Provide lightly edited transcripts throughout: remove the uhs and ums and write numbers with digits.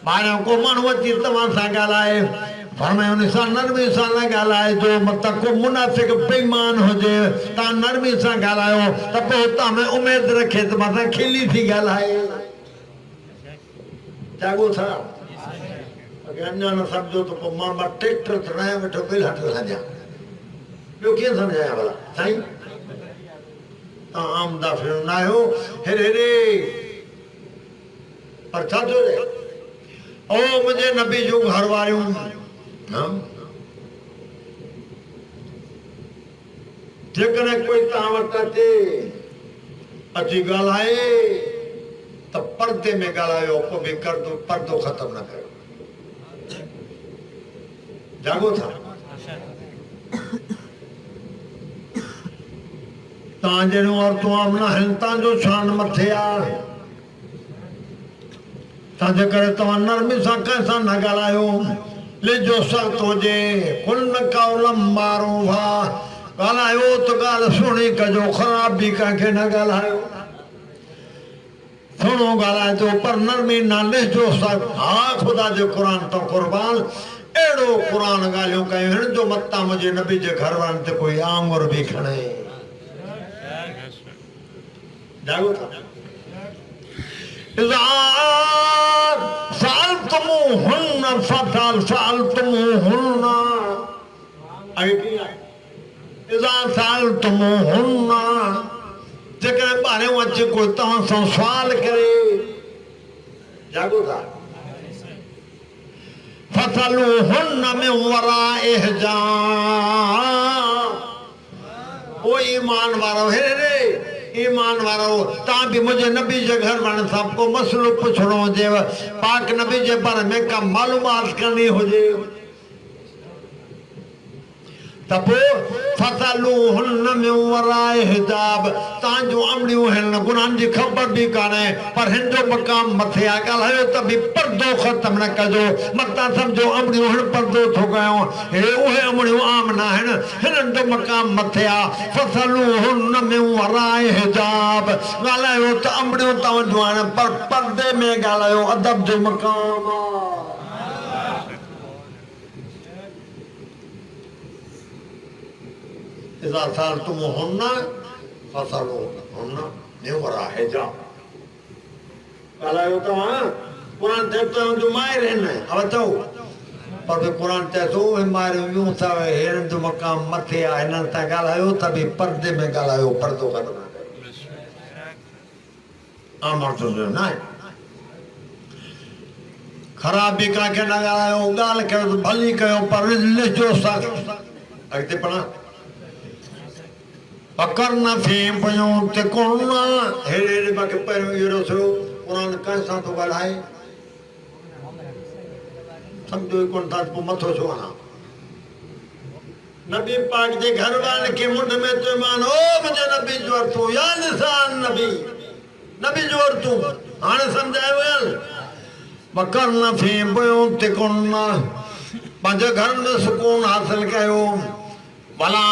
ॿारनि को माण्हू अची तव्हां सां ॻाल्हाए फरमायो उन सां नरमी सां न ॻाल्हाइजो मतिलबु को मुनाफ़िक़ बेईमान हुजे तव्हां नरमी सां ॻाल्हायो त पोइ हुतां में उमेद रखे त मथां खिली थी ॻाल्हाए जाॻो था अञा न सम्झो त पोइ मां ट्रैक्टर हलायां वेठो बिल हट हलां ॿियो कीअं सम्झायां भला साईं तव्हां आम दाफ़िर न आहियो हेॾे हेॾे पर छा थो चए ओ मुंहिंजे नबी जूं घर वारियूं जेकॾहिं कोई तव्हां वटि अची ॻाल्हाए त पर्दे में ॻाल्हायो पोइ बि पर्दो ख़तमु न कयो जाॻो था तव्हां जहिड़ियूं औरतूं आम न आहिनि तव्हांजो शान मथे आहे तंहिंजे करे तव्हां नरमी सां कंहिं सां न ॻाल्हायो लिजो सख़्तु हुजे कुल कौलम मारूफ़ा ॻाल्हायो त ॻाल्हि सुहिणी कजो ख़राब बि कंहिंखे न ॻाल्हायो सुहिणो ॻाल्हाइजो पर नरमी न लिजो सख़्तु हा ख़ुदा जे क़ुर तो क़ुर्बान अहिड़ो क़ुर ॻाल्हियूं कयूं आहिनि जो मतां मुंहिंजे नबी जे घर वारनि ते कोई आंगुर बि खणे जाॻो था जेकॾहिं ॿाहिरियों अची कोई तव्हां सां सुवाल करे जाॻो था फसलूहुन्न मिन वराए हिजाब ओ ईमान वारो हे रे ईमान वारो तव्हां बि मुंहिंजे नबी जे घर वारनि सां को मसइलो पुछणो हुजेव पाक नबी जे बारे में का मालूमात करणी हुजे त पोइ फसलूहुन्न मिन वराए हिजाब तव्हांजूं अमड़ियूं आहिनि गुनाहनि जी ख़बर बि कान्हे पर हिन जो मक़ाम मथे आहे ॻाल्हायो त बि पर्दो ख़तमु न कजो मतां सम्झो अमड़ियूं हिन पर्दो थो कयूं हे उहे अमड़ियूं आम न आहिनि हिननि जो मक़ाम मथे आहे फसलूहुन्न मिन वराए हिजाब ॻाल्हायो त अमड़ियूं तव्हांजूं आहिनि पर पर्दे में ॻाल्हायो अदब जो मक़ाम आहे इज़ा सअल्तुमूहुन्न फसलूहुन्न मिन वराए हिजाब ॻाल्हायो तव्हां क़ुर चए थो जो माहिर आहिनि अब चओ पर क़ुर चए थो उहे माहिरियूं ॿियूं अथव हिननि जो मक़ाम मथे आहे हिननि सां ॻाल्हायो त बि पर्दे में ॻाल्हायो पर्दो ख़तमु न कयो आम औरतुनि जो न आहे ख़राब बि कंहिंखे न ॻाल्हायो ॻाल्हि कयो त भली कयो पर लिजो सख़्तु अॻिते पढ़ा वक़रन फी बुयूतिकुन्न हेॾे मूंखे पहिरियों इहो थियो क़ुर कंहिं सां थो ॻाल्हाए सम्झो ई कोन था पोइ मथो छो हणां नबी पाक जे घर वारनि खे मुंड में चयोमान ओ मुंहिंजे नबी जो वरितूं या निसान नबी जो वरितूं हाणे सम्झायो वक़रन फी बुयूतिकुन्न पंहिंजे घर में सुकून हासिल कयो वला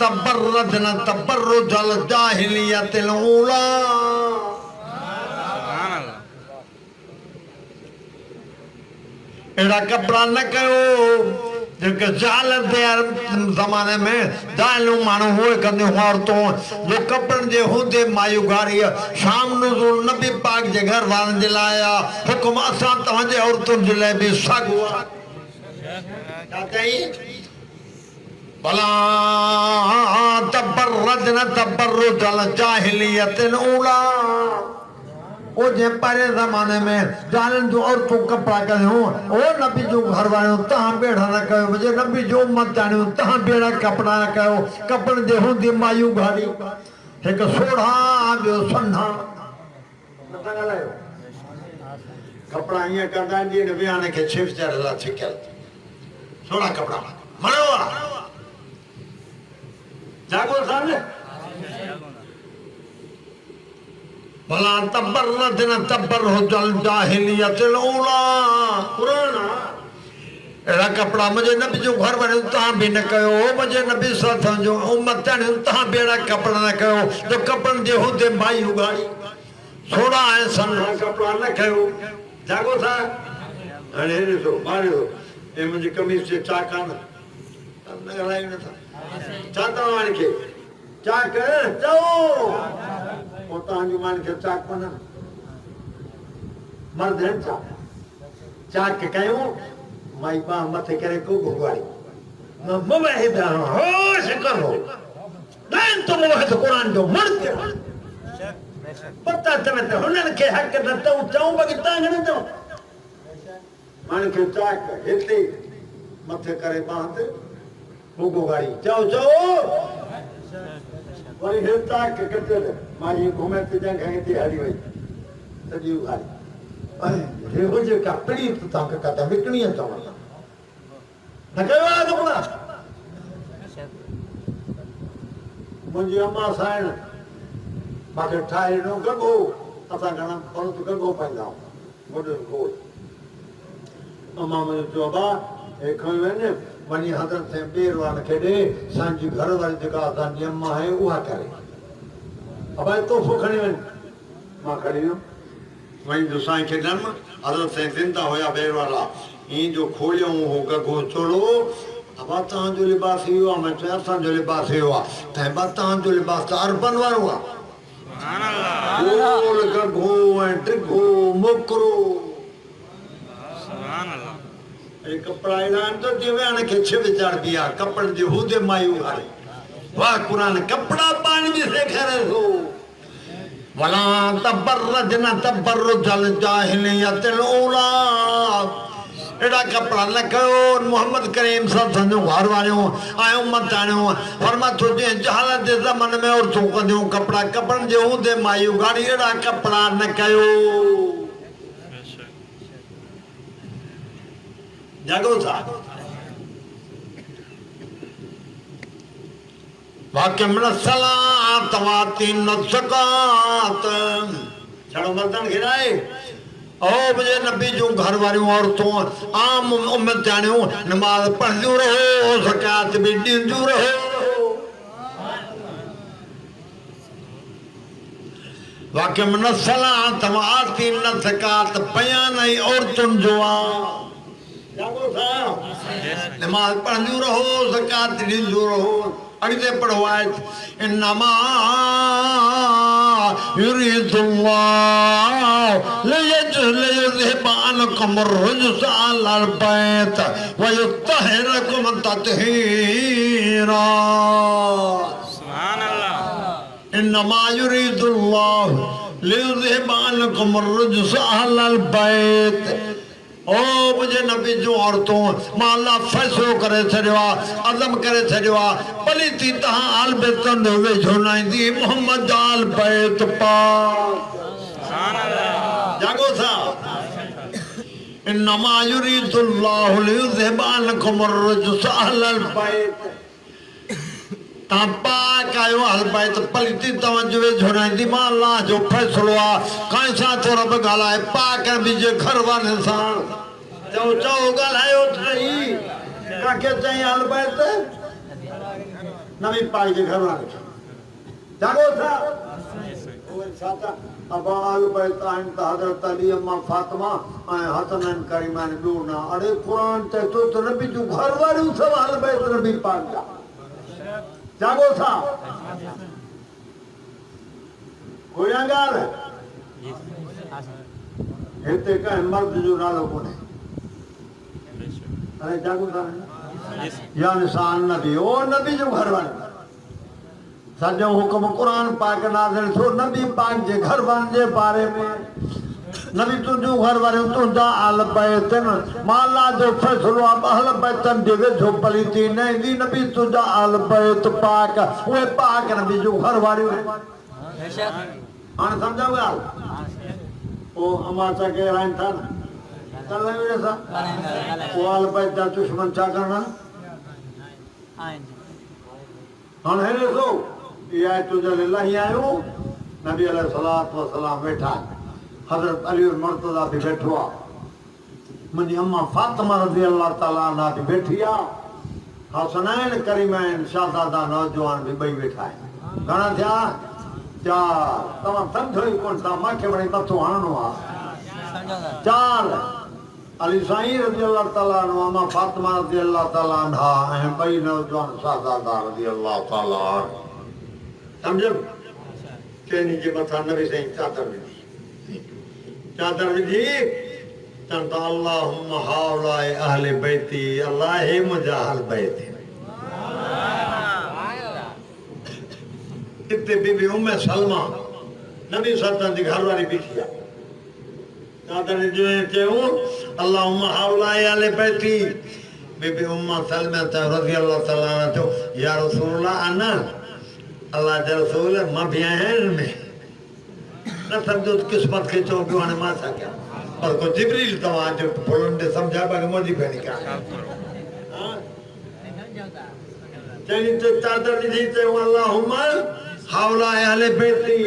तबर्रजन तबर्रुजल जाहिलियतिल ऊला अहिड़ा कपिड़ा न कयो जेके ज़ालत जे ज़माने में ज़ालूं माण्हू हुए कंदियूं औरतूं जो कपिड़नि जे हूंदे मायूगारी शाम नुज़ूल नबी पाक जे घर वारनि जे लाइ हुकुम असां तव्हांजे औरतुनि जे लाइ बि साॻियो आहे छा चई भला तबर्रजन तबर्रुजल जाहिलियतिल ऊला ओ जे पहिरें ज़माने में ज़ालुनि जूं औरतूं कपिड़ा कयूं ओ नबी जूं घर वारियूं तव्हां बेड़ा न कयो मुंहिंजे नबी जूं उम्मताणियूं तव्हां बेड़ा कपिड़ा न कयो कपिड़नि जे हूंदी मायूं घारी हिकु सोढ़ा ॿियो सन्हा नथा ॻाल्हायो कपिड़ा ईअं कंदा आहिनि जीअं विहाणे खे छिफ चढ़ियल आहे छिकियल सोढ़ा कपिड़ा मणो आहे जागो सामने भला तबर्रजन तबर्रुजल जाहिलियतिल ऊला कुरान अहिड़ा कपिड़ा मुंहिंजे नबी जो घर वारियूं तव्हां बि न कयो मुंहिंजे नबी सां जो उम्मताणियूं तव्हां बि अहिड़ा कपिड़ा न कयो जो कपिड़नि जे हूंदे माई उगाड़ी थोड़ा है सन्ना कपड़ा न कयो जागो था अरे ॾिसो मारियो ए मुंहिंजी कमीज से चाक आन न ॻाल्हायूं नथा छा तव्हां खे चाक चओ पोइ तव्हांजी मान खे चाक कोन मर्द आहिनि छा चाक कयूं माई बाह मथे करे को घुगाड़ी मुबाहिदा होश करो नहीं तो मुबाहिद कुरान जो मर्द पता चवे त हुननि खे हक़ न अथऊं चऊं बाक़ी तव्हां खे न चऊं मान खे चाक हिते मथे करे बाह ते भूगो गाड़ी चओ चओ वरी हे चाक किथे माई घुमे ते जंहिं खां हिते हली वई सॼी उघाड़ी हे हुजे का पीड़ी त तव्हांखे किथे विकिणी चवनि न कयो आहे कपिड़ा मुंहिंजी अम्मा साइण मूंखे ठाहे ॾिनो गॻो असां घणा बहुत गॻो पाईंदा आहियूं वॾो गोल अम्मा मुंहिंजो चयो बा हे खणी वञ वञी हज़रत साईं ॿेर वारनि खे ॾे असांजी घर वारी जेका असांजी अम्मा आहे उहा करे अबाई तोहफ़ो खणी वञ मां खणी वियुमि वञी जो साईं खे ॾियमि हज़रत साईं ज़िंदा हुया ॿेर वारा ईअं जो खोलियऊं हो गॻो चोलो अबा तव्हांजो लिबास इहो आहे मैं चयो असांजो लिबास इहो आहे तंहिं बा तव्हांजो लिबास त अरबन वारो आहे गोल गॻो ऐं टिघो मोकिरो ऐं कपिड़ा अहिड़ा आहिनि त दिव्याण खे छिब चढ़बी आहे कपिड़नि जे हूदे माई उघाड़े वाह क़ुरान कपिड़ा पाइण बि सेखारे थो वला तबर्रजन तबर्रुजल जाहिलियतिल ऊला एड़ा कपड़ा न कयो मोहम्मद करीम सल्लल्लाहु अलैहि वसल्लम घर वारियों आयो मत आणियो फरमा तुझे जहालत जे ज़माने में औरतूं कंदियूं कपड़ा कपड़न जे हूंदे माई उघाड़ी एड़ा कपड़ा न कयो जागो था वाक़ई मन सलात वाती न ज़कात छड़ो मर्दन गिराए ओ मुझे नबी जो घर वारियों औरतों आम उम्मत जानियो नमाज पढ़दियूं रहो ज़कात भी ॾींदियूं रहो वाक़ई मन सलात वाती न ज़कात बयान ही औरतुनि जो आहे जागो था नमाज पढ़दियूं रहो ज़कात ॾींदियूं रहो अॻिते पढ़ो आहे इन्नमा युरीदुल्लाहु लियुज़हिब अन्कुम अर्रिज्स अहलल बैत व युत्तहिरकुम तत्हीरा सुभान अल्लाह इन्नमा युरीदुल्लाहु लियुज़हिब अन्कुम अर्रिज्स अहलल बैत ओ मुझे नबी जो औरतों माला फैसलो करे छड़ियो अज़म करे छड़ियो भली थी तहां आल बैत न वेझो नाईंदी मोहम्मद आल बैत पाक सुभान अल्लाह जागो सा इन्नमा युरीदुल्लाहु लियुज़हिब अन्कुम अर्रिज्स अहलल बैत ता पाक आयो अहल बैत भली थी तव्हां जो वेझो नाईंदी मां अल्लाह जो फैसलो आहे काई सां तो रब ॻाल्हाए पाक बि जे घर वारनि सां चओ चओ ॻाल्हायो ठही काके चई अहल बैत नबी पाक जे घर वारनि जागो था उहे छा था अबा अहल बैत आहिनि त हज़रत अली अम्मा फातिमा ऐं हसन करीमान ॾूना अड़े क़ुरान चए थो त नबी जूं घर वारियूं सभु अहल बैत नबी पाक जा जागो था कोई ॻाल्हि हिते कंहिं मर्द जो नालो कोन्हे अरे जागो था या निशान नबी ओ नबी जो घर वारो सॼो हुकुम क़ुरान पाक नाज़िल थियो नबी पाक जे घर वारनि जे बारे में नबी तुंहिंजूं घर वारियूं तुंहिंजा अहल बैत मां अल्लाह जो फ़ैसिलो आहे अहल बैतनि जे वेझो पलीती न ईंदी नबी तुंहिंजा अहल बैत पाक उहे पाक नबी जूं घर वारियूं हाणे सम्झो ॻाल्हि पोइ अमा छा कहराइनि था न ॻाल्हायूं असां पोइ अहल बैत जा दुश्मन छा करणा हाणे हे ॾिसो इहा तुंहिंजे लाइ आहियूं नबी अलैहिस्सलातु वस्सलाम वेठा हज़रत अली मुर्तज़ा भी बैठो आहे मुंहिंजी अम्मा फातिमा रज़ी अल्लाह ताला अन्हा भी बैठी आहे हसनैन करीमैन शाहज़ादा नौजवान भी ॿई वेठा आहिनि घणा थिया चार तमाम समझो ही कौन सा माखे बड़ी मथो हानो आ चार अली साईं रज़ी अल्लाह ताला अन्हु अम्मा फातिमा रज़ी अल्लाह ताला अन्हा ऐं ॿई नौजवान सादादा रज़ी अल्लाह ताला समझो चैनी जे मथा नबी साईं चादर विधी चवंदा अल्लाहुम्मा हाउलाए अहले बैती अल्लाह हे मुंहिंजा अहल बैत किते बीबी उम्मे सलमा नबी सल्लल्लाहु जी घरवारी बीठी आहे चादर जो चयूं अल्लाहुम्मा हाउलाए अहले बैती बीबी उम्मा सलमा रज़ी अल्लाह ताला अन्हा चयो या रसूल अल्लाह अना अल्लाह जे रसूल मां भी आहियां में न समझो किस्मत के चो पियो हाणे मां छा कयां पर को जिब्रील तव्हां जो फुलनि ॾे सम्झा पिया मुंहिंजी भेण कया चई त चादर ॾिठी चयूं अल्लाहुम्मा हाउलाए अहले बैती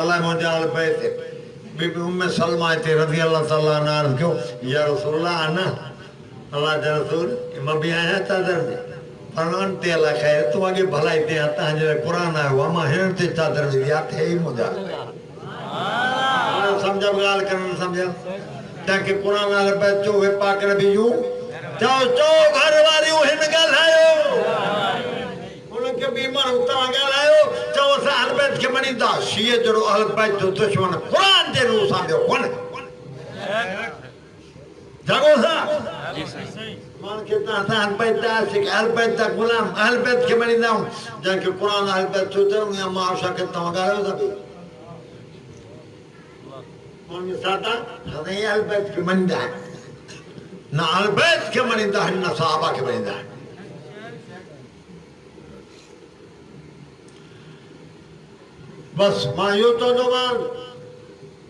अल्लाह मुंहिंजा अहल बैत बीबी उम्मे सलमा हिते रज़ी अल्लाह ताला अन्हा अर्ज़ कयो या रसूल अल्लाह अना अल्लाह जे रसूल मां भी आहियां चादर में फरमान ते अल्लाह ख़ैर तूं अॻे भलाई ते तव्हांजे लाइ क़ुर आयो आहे मां हिन ते चादर विधी आहे थे ई मुंहिंजा समझो ॻाल्हि करण सम्झो तव्हांखे क़ुर नाल पिया चओ वे पाक नबी जूं चओ चओ घर वारियूं हिन ॻाल्हायो उनखे ॿी माण्हू तव्हां ॻाल्हायो चओ असां अहल बैत खे मञींदा शीअ जहिड़ो अहल बैत जो दुश्मन क़ुर जे रूह सां ॿियो कोन्हे जागो सा मान के तव्हां अहल बैत जा आशिक़ अहल बैत जा ग़ुलाम अहल बैत खे मञींदा आहियूं जंहिंखे क़ुर अहल बैत छो चयो या मां आशा खे तव्हां ॻाल्हायो था सादा सदाई अहल बैत खे मञींदा आहिनि न अहल बैत खे मञींदा आहिनि न सहाबा खे मञींदा आहिनि बस मां इहो चवंदोमांनि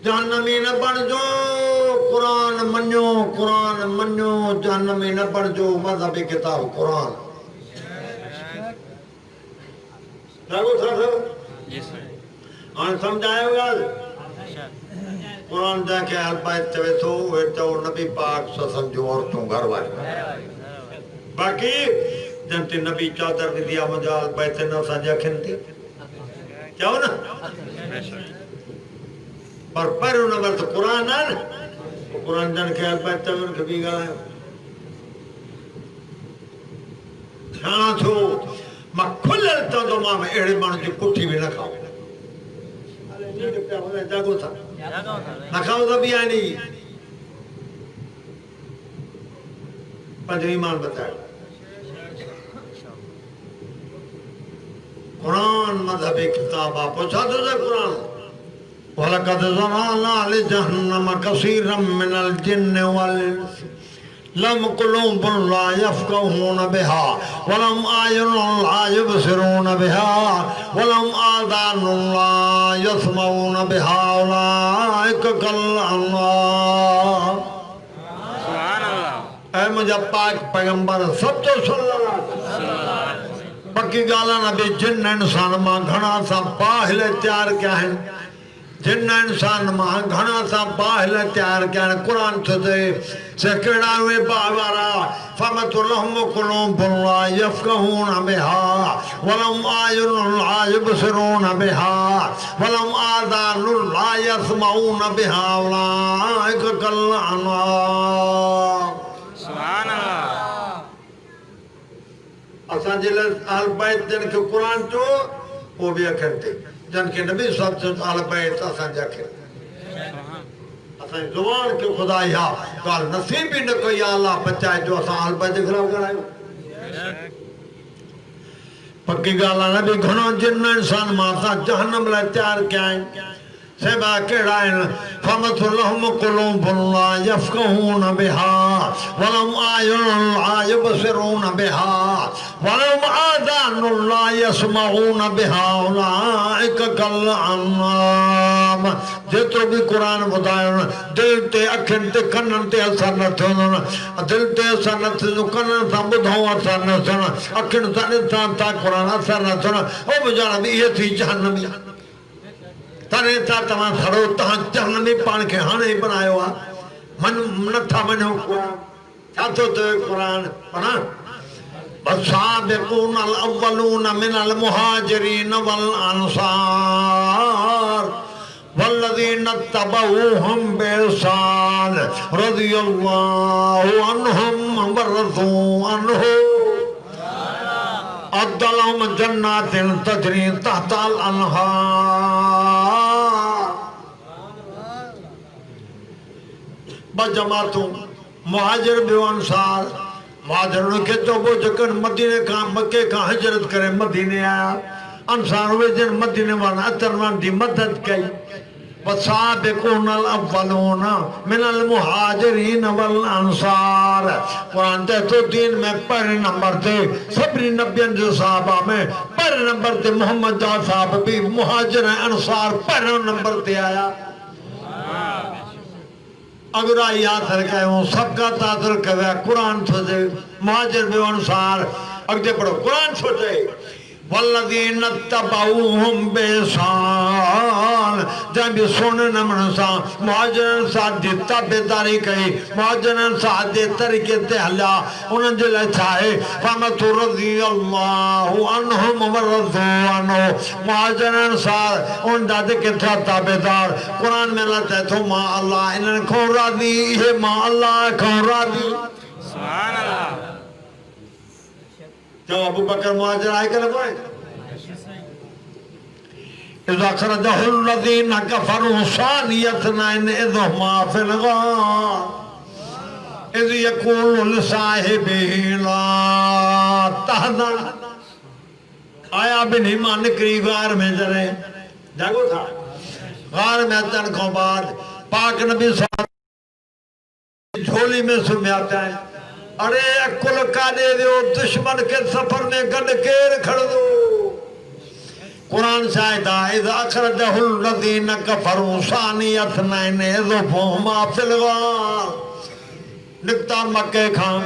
जहन्नमी न बणिजो क़ुर मञो जहन्नमी न बणिजो मज़हबी किताब क़ुर हाणे सम्झायो ॻाल्हि क़ुर जंहिंखे अहल बैत चवे थो उहे चओ नबी पाक ससनि जूं औरतूं घर वारियूं बाक़ी जंहिं ते नबी चादर विधी आहे मुंहिंजा अहल बैत न असांजे अखियुनि ते चओ न पर पहिरियों नंबर त क़ुर आहे न क़ुर जंहिंखे अहल बैत चवे उनखे बि ॻाल्हायो छा थियो मां खुलियल चवंदोमांव अहिड़े माण्हू जी कुठी बि न खाओ जागो था न खाओ त बि आहे नी पंहिंजो ईमान बचायो क़ुरान मज़हबी किताब आहे पोइ छा थो चए क़ुरान वलक़द ज़रअना लिजहन्नम कसीरम मिनल जिन्न वल इंस लम क़ुलूबुन ला यफ़क़हून बिहा वलम आयुनुन ला युबसिरून बिहा वलम आज़ानुन ला यस्मऊन बिहा उलाइका कल अनआम सुभान अल्लाह ऐ मुंहिंजा पाक पैगंबर सचो सल्लल्लाहु पक्की ॻाल्हि आहे न भई जिन इंसान मां घणा सा बाहिल तयार कया आहिनि जिन इंसान मां घणा सा बाहिल तयार कया आहिनि क़ुर थो चए से कहिड़ा उहे बाहि वारा फमतुलहुम क़ुलूबुन ला यफ़क़हून बिहा वलम आयुनुन ला युबसिरून बिहा वलम आज़ानुन ला यस्मऊन बिहा उलाइका कल अनआम सुभान अल्लाह असांजे लाइ अहल बैत जंहिंखे क़ुर चयो उहो बि अखियुनि ते जंहिंखे नबी सल्लल्लाहु अलैहि वसल्लम अहल बैत असांजे अखियुनि असांजी ज़ुबान खे ख़ुदा इहा ॻाल्हि नसीब ई न कई आहे अलाह बचाए जो असां अहल बैत जे ख़िलाफ़ ॻाल्हायूं पक्की ॻाल्हि आहे न भई घणो जिन इंसान मां असां जहन्नम लाइ तयारु कया आहिनि सेबा कहिड़ा आहिनि फमतुलहुम क़ुलूबुन ला यफ़क़हून बिहा वलम आयुनुन ला युबसिरून बिहा वलम आज़ानुन ला यस्मऊन बिहा उलाइका कल अनआम जेतिरो बि क़ुर ॿुधायो न दिलि ते अखियुनि ते कननि ते असर न थियो दिलि ते असर न थियो कननि सां ॿुधूं असर न थियो अखियुनि सां ॾिसां था क़ुर असर न थियो उहो बि ॼाण इहे थी जहन्नमी तॾहिं छा तव्हां खड़ो तव्हां जहन्नमी पाण खे हाणे ई बनायो आहे मन नथा मञो क़ुर छा थो चए क़ुर पढ़ा वस्साबिकूनल अव्वलून मिनल मुहाजिरीन वल अंसार वल्लज़ीना तबऊहुम बिइहसान रज़ियल्लाहु अन्हुम व रज़ू अन्हु अअद्द लहुम जन्नातिन तजरी तहतल अन्हार। बस जमातों मुहाजिर बे अंसार मुहाजिरों के तो वो जकन मदीने का मक्के का हिजरत करे मदीने आया अंसार वे जिन मदीने वाला अतरवान दी मदद की वस्साबिकूनल अव्वलून मिनल मुहाजिरीन वल अंसार। कुरान ते तो दीन में पहले नंबर थे सबरी नबियन जो साहबा में पहले नंबर थे मोहम्मद दा साहब भी मुहाजिर अंसार पहले नंबर ते आया। अगर याद रखे हो सबका तादर कवे कुरान सोचे मुहाजिर बे अंसार अगते पढ़ो कुरान सोचे वल्लज़ीना तबऊहुम बिइहसान जब सोने नमन सा मुहाजिर साथ दी ताबेदारी कई मुहाजिर साथ दे तरीके ते हला उन्हन जे लाइ छाए फमतु रज़ियल्लाहु अन्हुम व रज़ू अन्हु मुहाजिर साथ उन दादे के था ताबेदार कुरान में लाते तो मा अल्लाह इन्हन को राज़ी है मा अल्लाह को राज़ी सुभान अल्लाह। जो अबू बकर मुहाजिर आए कर कोई इज़ा खरजहुल लज़ीना कफ़रू सानियतनैन इज़ हुमा फ़िल गार इज़ यक़ूलु लिसाहिबिही ला तहज़न। आया बिन ईमान निकली गार में जरे जागो था गार में अचण को बाद पाक नबी झोली में सुम्याता है अरे अकुल का दे दो दुश्मन के सफर में गड केर खड़ दो। Quran शायदा is अखरजहुल लज़ीना कफ़रू सानियतनैन is Huma fill गार निकता मक्के खां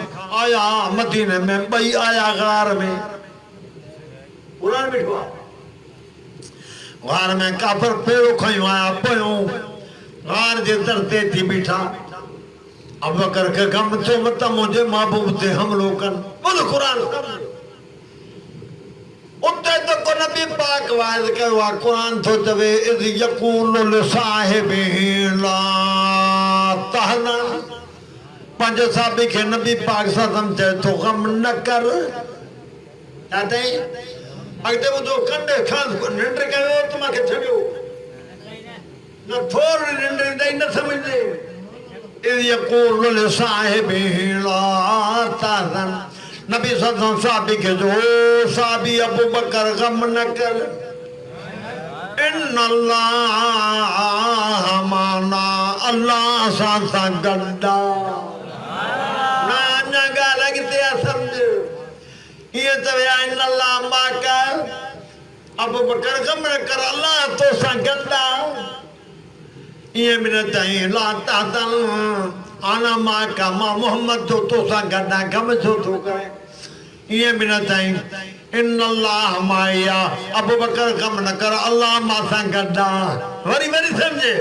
आया मदीने में बई आया गार में कुरान बिठवा गार में काफर पेड़ो खयो आया पयो गार जे तरते थी बिठा अब बकर के गम तो मत मुझे महबूब थे हम लोगन बोलो कुरान उत्ते तो को नबी पाक वाज के वा कुरान तो तवे इज़ यक़ूलु लिसाहिबिही ला तहज़न पंज साहबी के नबी पाक सदम थे तो गम न कर जाते अगते वो तो कंडे खान निंद्र के वो तुम्हारे छड़ियो न थोर निंद्र दे न समझे इज़ यक़ूलु लिसाहिबिही ला तहज़न नबी सल्लल्लाहु साहबी के जो साहबी अबू बकर गम न कर इन्नल्लाह माना अल्लाह सा गड्डा ना नगा लगते समझ ये तो इन्नल्लाह माका अबू बकर गम न कर अल्लाह तो सा गड्डा ये मिनता है ला तातल आना माँ का माँ मोहम्मद तो सा गड्ढा गम जो तो करे ये मिनता है इन्नल्लाह माया अबू बकर गम न कर अल्लाह माँ सा गड्ढा वरी वरी समझे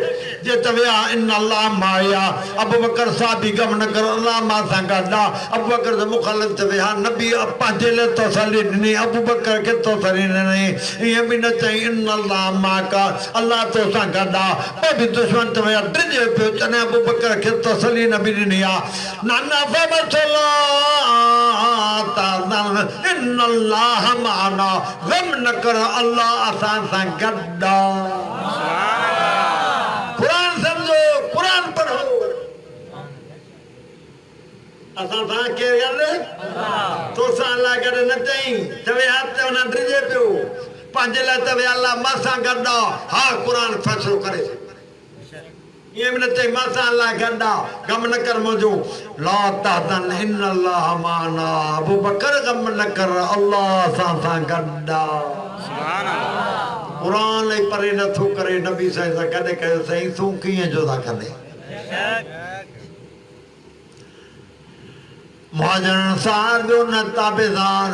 जे तविया इन्नल्लाह माया अबू बकर साहबी गम न कर अल्लाह माँ सा गड्ढा अबू बकर से मुखालिफ तविया नबी अपा जेले तो सली नहीं अबू बकर के तो सली नहीं ये मिनता है इन्नल्लाह माँ का अल्लाह तो सा गड्ढा भी दुश्मन तविया ड्रिजे पे चने अबू बकर के तो सली नबी नहीं आ नाना फबसला ताज़न इन्नल्लाह माना गम न कर अल्लाह आसान सा गड्ढा। कुरान समझो कुरान पढ़ो आसान सा के गल तो सा अल्लाह करे न तई तवे हाथ ते ना ड्रिजे पियो पंज ला तवे अल्लाह मासा गड्ढा हां कुरान फैसलो करे ये मिनते मासा अल्लाह गड्ढा गम न कर मुझो ला तहज़न इन्नल्लाह माना अबू बकर गम न कर अल्लाह सा गड्ढा। सुभान अल्लाह कुरान ले परे न थो करे नबी साईं सा कदे कयो सही तू कीअं जो था करे मुहाजिर अंसार जो न ताबेदार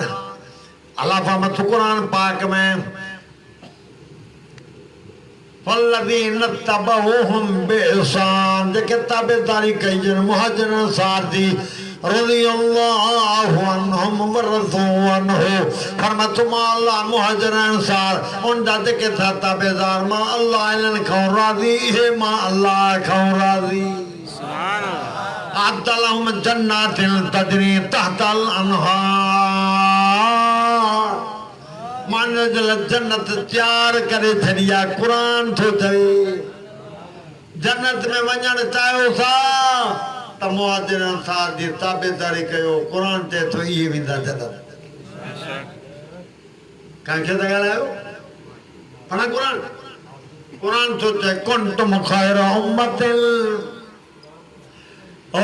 अल्लाह फरमात कुरान पाक में वल्लज़ीना तबऊहुम बिइहसान जेके ताबेदारी कई जन मुहाजिर अंसार दी रज़ियल्लाहु अन्हुम व रज़ू अन्हु। फरमा तुम अल्लाह मुहाजिर अंसार उन जाते के था ताबेदार मां अल्लाह इलन खां राजी है मां अल्लाह खां राजी। सुभान अल्लाह। अदलहुम जन्नातिन तजरी तहतल अनहार। माने जल जन्नत तैयार करे छड़िया कुरान थो चवे। जन्नत में वञण चाहियो सा त मुहाजिर अंसार जी ताबेदारी कयो कुरान ते तो ये विंदा जन्नत। कंखे त ॻाल्हायो पढ़ा कुरान। कुरान तो चए कुंतुम खैर उम्मतिल। ओ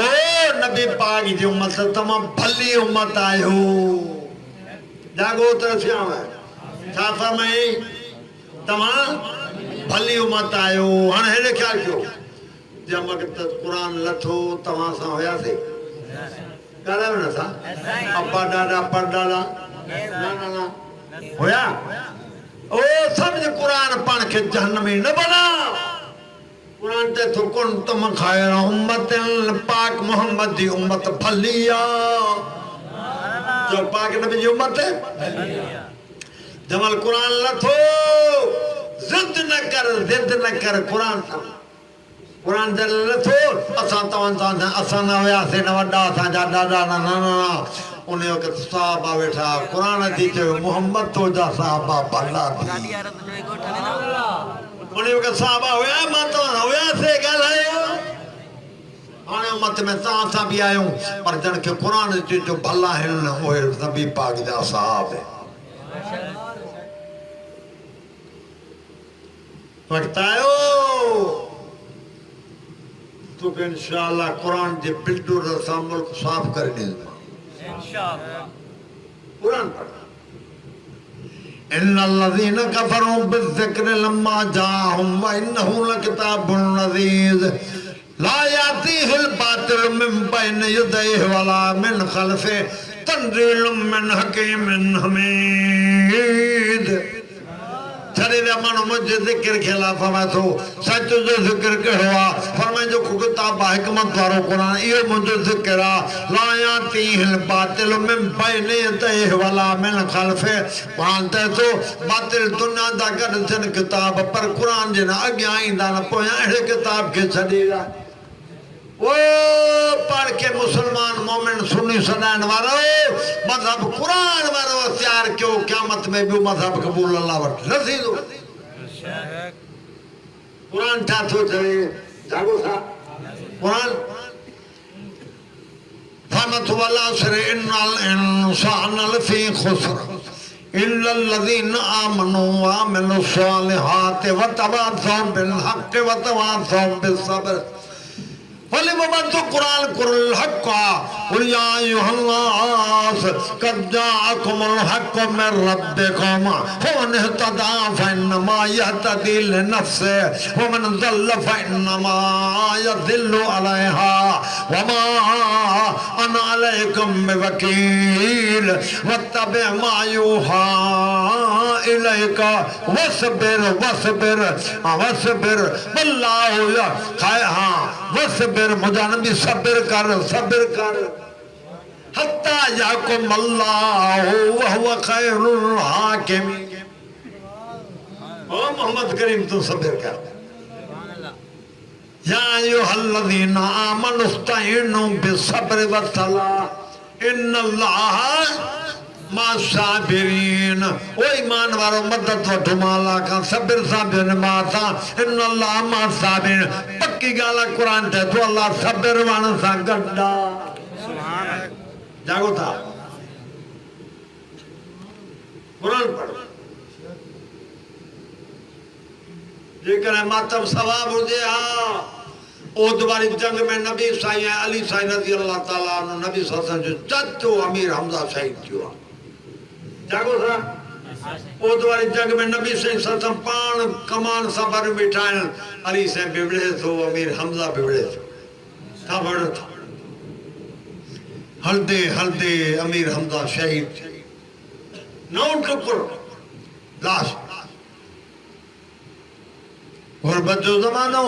नबी पाक जी उम्मत तमाम भली उम्मत आयो। जागो तरसियाव छा फरमाई तमाम भली उम्मत आयो। हाणे हेॾे ख्याल कयो जंहिं वक़्त कुरान लथो तव्हां सां हुयासीं ॻाल्हायो न असां अब्बा ॾाॾा परॾाॾा न हुया। ओ सम्झ कुरान पाण खे जहन्नमी न बना। कुरान ते तो कुन तुम खैर उम्मतिल पाक मोहम्मद जी उम्मत भली आ। जो पाक नबी जी उम्मत जमल कुरान लथो जिद न कर कुरान सां। कुरान जल लथो असां तव्हां सां असां न हुयासीं न वॾा असांजा ॾाॾा न नाना। उन वक़्त साहबा वेठा कुरान जी चयो मोहम्मद तो जा साहबा भला उन वक़्त साहबा हुया मां तव्हां हुयासीं ॻाल्हायो। हाणे उम्मत में तव्हां सां बि आहियूं पर जन खे कुरान जी जो भला आहिनि उहे नबी पाक जा साहब। वक़्त आयो तोखे इंशाअल्लाह कुरान जे बिल्डर सां मुल्क साफ़ करे ॾींदुमि इंशाअल्लाह। कुरान पढ़। इन्नल्लज़ीन कफ़रू बिज़्ज़िक्रि लम्मा जाअहुम व इन्नहु लकिताबुन अज़ीज़ ला यातीहिल बातिल मिन बैनि यदैहि वला मिन ख़ल्फ़िहि तंज़ीलुम मिन हकीमिन हमीद। छड़े दे माण्हू मुंहिंजे ज़िक्र खे ला फरमाए थो सच जो ज़िक्र कहिड़ो आहे फरमाए जो किताब आहे हिकमत वारो क़ुरान इहो मुंहिंजो ज़िक्र आहे। ला यातीहिल बातिल मिन बैनि यदैहि वला मिन ख़ल्फ़िहि। क़ुरान चए थो बातिल दुनिया जा गॾु थियनि किताब पर क़ुरान जे न अॻियां ईंदा न पोयां अहिड़े किताब खे छॾींदा। ओ पढ़ के मुसलमान मोमिन सुन्नी सॾाइण वारो मज़हब कुरान वारो अख़्तियार कयो क़यामत में ॿियो मज़हब क़बूल अल्लाह वटि न थींदो। कुरान छा थो चवे जागो था कुरान फ़मत वल असर इन्नल इंसान लफ़ी ख़ुस्र इल्लल्लज़ीन आमनू व अमिलुस सालिहाति व तवासौ बिल हक़्क़ि व तवासौ बिस्सब्र। कुरान कुल हक़ कुल या अय्युहन्नास क़द जाअकुमुल हक़्क़ु मिन रब्बिकुम फमन इह्तदा फइन्नमा यह्तदी लिनफ्सिहि व मन ज़ल्ल फइन्नमा यज़िल्लु अलैहा व मा अना अलैकुम बिवकील वत्तबि मा यूहा इलैका वस्बिर वल्लाहु वस्बिर मुझा नबी सब्र कर हत्ता याकुम अल्लाहु व हुवा खैरुल हाकिमीन। ओ मोहम्मद करीम तू सब्र कर। या अय्युहल्लज़ीना आमनु इस्तईनु बिस्सब्रि वस्सलाह इन्नल्लाह मासाबिरीन। ओ ईमान वारो मदद वठो माला का सब्र सां बिनमा सा इन्नल्लाह मासाबिरीन। पक्की गाला कुरान ते तो अल्लाह सब्र वाणन सां गड्डा। सुभान जागो था कुरान पढ़। जेकर मातब सवाब हुजे हा ओद वारी जंग में नबी साईं अली साईं रज़ी अल्लाह ताला अन्हु नबी सल्लल्लाहु अलैहि वसल्लम जो चचो अमीर हमजा शहीद थियो आहे। जागो था ओद वारी जंग में नबी साईं सल्लल्लाहु पाण कमान सां भर बीठा आहिनि अली साईं बिगड़े थो अमीर हमजा बिगड़े थो था वड़ थो हलदे हलदे अमीर हमजा शहीद नौ टुकुर लाश। गुरबत जो ज़मानो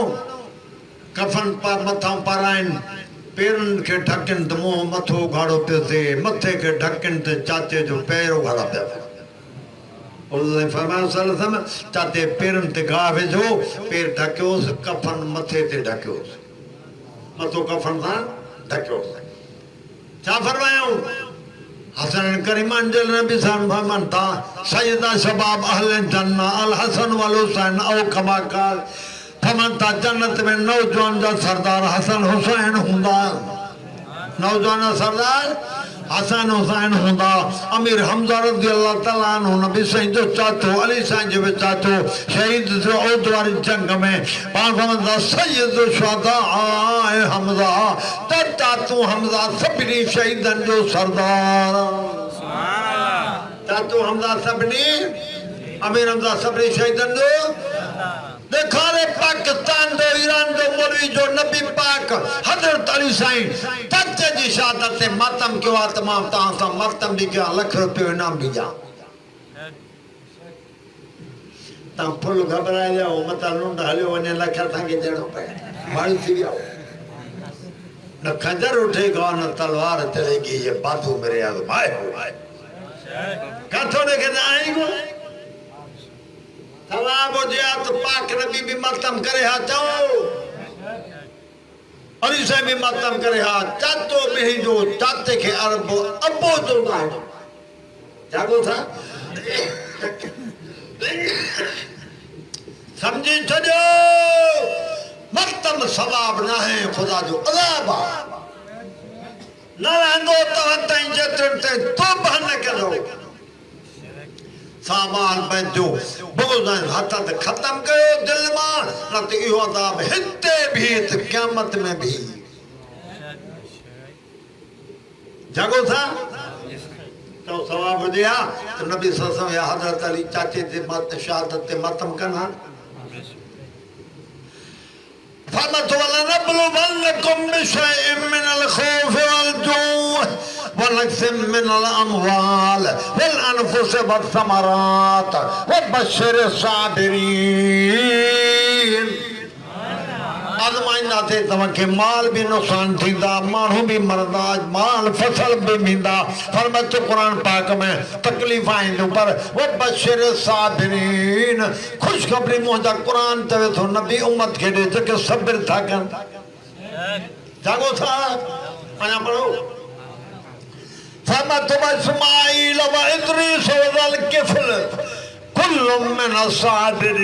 कफन पर मथां पाराइन पेरन के ढकन तो मुंह मथो उघाड़ो पियो थे मथे के ढकन ते चाचे जो पैर उघाड़ा पिया उन्होंने फरमाया सल्लल्लाहु अलैहि वसल्लम चाचे पेरन ते घा विझो पैर ढकियोस कफन मथे ते ढकियोस मथो कफन सां ढकियोस छा फरमायूं हसन करीमान जल नबी सान फरमान था सैयदा शबाब अहले जन्ना अल हसन वल हुसैन औ कमा काल फरमान था जन्नत में नौजवान जा सरदार हसन हुसैन हुंदा नौजवान सरदार हसन हुसैन हुंदा अमीर हमजा रज़ी अल्लाह तआला अन्हु नबी सही जो चाचो अली साईं जो चाचो शहीद जो औद वारी जंग में पाण फरमांदा सैयद शुहदा आए हमजा चाचा तू हमजा सभिनी शहीदन जो सरदार सुभान अल्लाह चाचो हमजा सभिनी अमीर हमजा सभिनी शहीदन जो देखा रे पाकिस्तान दो ईरान दो मौलवी जो नबी पाक हजरत अली साईं चाचे जी शहादत ते मातम क्यों आ तमाम तां सा मातम भी क्या लाख रुपए इनाम भी जा ता फुल घबराए जाओ मत लुंड हलियो वने लाख था के देणो पे मारी थी गया न खंजर उठेगा न तलवार चलेगी ये बातों मेरे आजमाए हुए कथों ने के आएगो सवाब हो जाए तो पाक नबी भी मातम करे हा जाओ अली से भी मातम करे हा चाचो भी जो चाचे के अरब अब्बो जो ना जागो था समझी छो मातम सवाब ना है खुदा जो अज़ाब ना रहंदो तव्हां ताईं जेतिरनि ते तौबा न करो सामान पंहिंजो बुग़्ज़ हथ ते ख़त्म कयो दिल मां न त इहो अज़ाब हिते भी त क़यामत में भी जागो था तो सवाब हुजे हा त नबी सल्लल्लाहु अलैहि वसल्लम या हज़रत अली चाचे ते मत शहादत ते मातम कना फरमातो वला नबलुवन्नकुम बिशैइन मिनल खौफि वल जूअ वनक्सिम मिनल अमवाल वल अनफुस वस्समरात वबश्शिर साबिरीन आज़माइंदा थे तव्हांखे माल भी नुक़सान थींदा माण्हू भी मरदा माल फसल भी मिलंदा फरमातो क़ुरान पाक में तकलीफ़ आईंदियूं पर वबश्शिर साबिरीन ख़ुशख़बरी मुंहिंजा क़ुरान चवे थो नबी उम्मत खे ॾे जेके सब्र था कनि जागो था अञा पढ़ो फरमातो इस्माईल व इद्रीस व ज़ल किफ़्ल कुल्लु मिन साबिरीन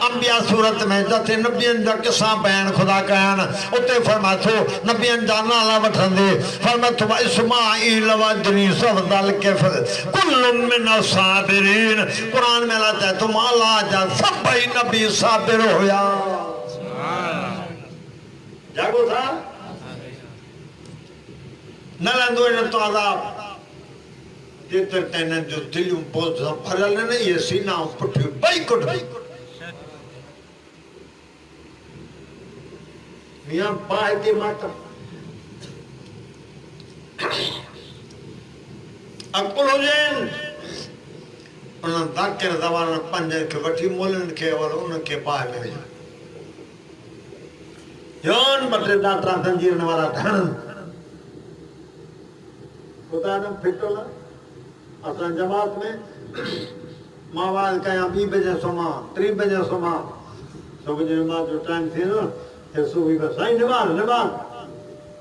अंबिया सूरत में जते नबियन जा किस्सा बयान खुदा कयान उते फरमातो नबियन जा नाला वठंदे फरमातो इस्माईल व इद्रीस व ज़ल किफ़्ल कुल्लु मिन साबिरीन कुरान में लाता है तुम अल्लाह जा सभई नबी साबिर होया जागो था न लंदो इन तो अज़ाब जेतर तन जो दिलूं बोझ भरल न ये सीना पुठियूं बई कुट मियां पाए ते मातम अकुल हुजन उन दाकिर दवान पंज के वठी मोलन के और उन के पाए में योन बटे डाक्टर तंजीर वाला धन खुदा ने फिटोला असां जमात में मावाज कया 2 बजे सोमा 3 बजे सोमा सुबह जो नमाज जो टाइम थी ना ये सुबह का साईं नमाज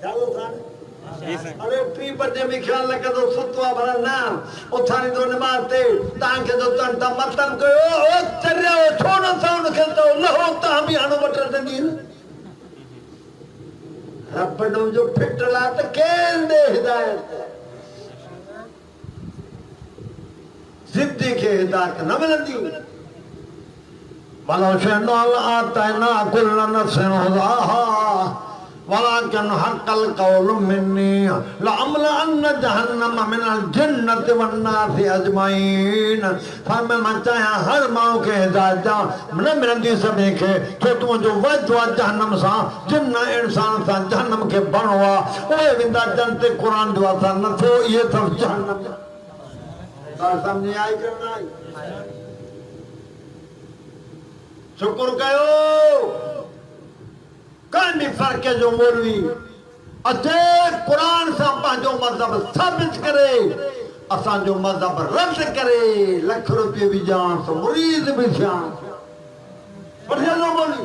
चालू था अरे 3 बजे में ख्याल लगा तो सतवा भरा ना उठानी तो नमाज ते तांके जो तन ता मतन कयो ओ चरियो छोड़ साउंड खेलतो लहो ता भी हनो बटर दंदी रब नो जो फिटला त केल दे हिदायत जिद्दी के हिदायत न मिलंदी वलो शनल आतना कुल नफ्सिन हुदाहा वलाकिन हक़ल क़ौलु मिन्नी लअमलअन्न जहन्नम मिनल जिन्नति वन नासि अजमईन फरमाया मां चाहियां हर माण्हू खे हिदायत ॾियां न मिलंदी सभिनी खे छो तुंहिंजो वाइदो आहे जहन्नम सां जिन इंसान सां जहन्नम खे भरणो आहे उहे वेंदा जन्नत क़ुरान जो असर नथो इहे सभु जहन्नम समझ आई करना शुक्र कयो सर के जो मौलवी अचे कुरान सां पंहिंजो मज़हब साबित करे असांजो मज़हब रद्द करे लख रुपये भी जान तो मुरीद भी थियन बढ़िया जो मौलवी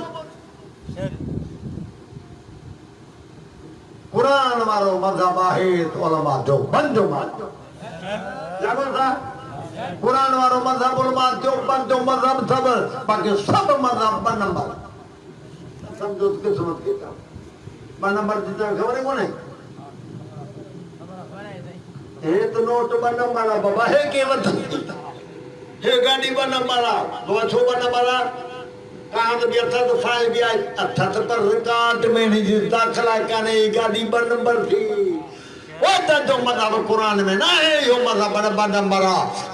कुरान वारो मज़हब आहे तो उलमा जो बंदो मानो जानो था कुरान वारो मज़हब उलमा जो बंदो मज़हब सब बाकी सब मज़हब ब नंबर समझो किस्मत के काम ब नंबर जी खबर है कोने हे तो नोट ब नंबर बाबा हे के वध हे गाड़ी ब नंबर दो छो ब नंबर कहां तो भी अच्छा तो फाइल भी आई अच्छा तो पर रिकॉर्ड में नहीं दाखला करने गाड़ी ब नंबर थी वो तो मज़हब कुरान में ना है यो मज़हब ब नंबर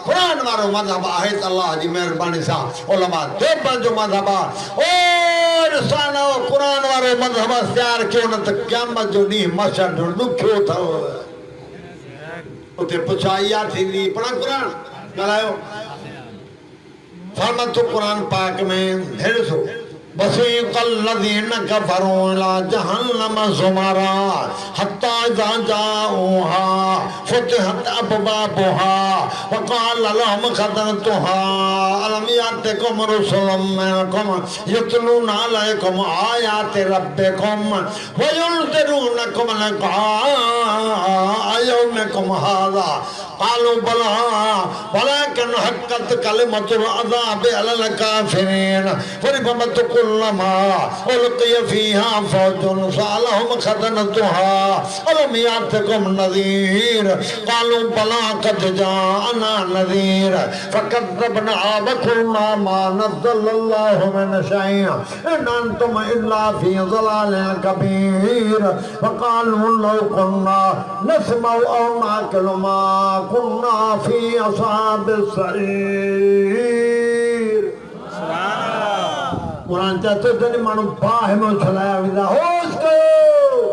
कुरान वारो मज़हब आहे त अल्लाह जी मेहरबानी सा उलमा जो जो मज़हब और सानो कुरान वारो मज़हब तैयार क्यों न त क़यामत जो नी मशर दुखियो थो उते पुछाई थी पढ़ा कुरान ॻाल्हायो फरमातो कुरान पाक में हेड़ो सो बसीक़ल लज़ीना कफ़रू इला जहन्नम ज़ुमरा हत्ता इज़ा जाऊहा फुतिहत अबवाबुहा वक़ाल लहुम ख़ज़नतुहा अलम यातिकुम रुसुलुम मिनकुम यतलूना अलैकुम आयाति रब्बिकुम वयुनज़िरूनकुम लिक़ाअ यौमिकुम हाज़ा क़ालू बला वलाकिन हक़्क़त कलिमतुल अज़ाबि अलल काफ़िरीन फ़रिबत कुल्लमा उल्क़िय फ़ीहा फ़ौजुन सअलहुम ख़ज़नतुहा अलम यातिकुम नज़ीर क़ालू बला क़द जाअना नज़ीर फ़कज़्ज़बना वक़ुलना मा नज़्ज़लल्लाहु मिन शैइन इन अंतुम इल्ला फ़ी ज़लालिन कबीर वक़ालू लौ कुन्ना नस्मउ औ नाक़िलु मा कुन्ना फ़ी अस्हाबिस सईर कुरान चाहते जॾहिं माण्हू बाहि में उछलाया वेंदा होश कयो